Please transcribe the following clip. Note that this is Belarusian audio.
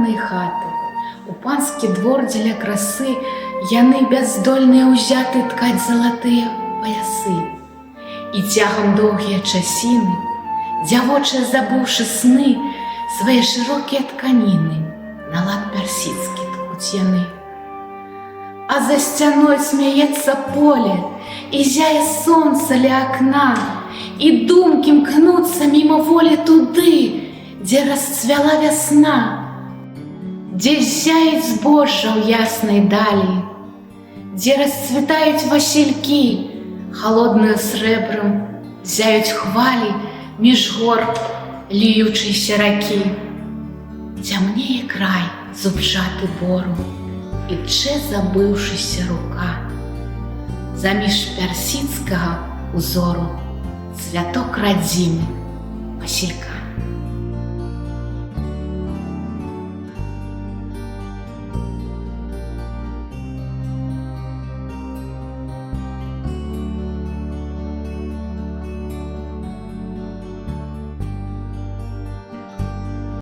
ладнай хаты, у панскі двор дзеля красы яны бяздольныя ўзяты ткаць залатыя паясы. І цягам доўгія часіны, дзявочыя забыўшы сны, свае шырокія тканіны на лад персідскі ткуць яны. А за сцяной смяецца поле, і зяе сонца ля акна, і думкі мкнуцца мімаволі туды, дзе расцвяла вясна, дзе зяюць збожжа ў яснай далі, дзе расцвітаюць васількі, холодною срэбрам зяють хвалі між гор ліючыйся ракі. Цямнее край зубжаты бору, і тчэ забыўшыся рука. Заміж персідскага узору цвяток радзімы Васілька.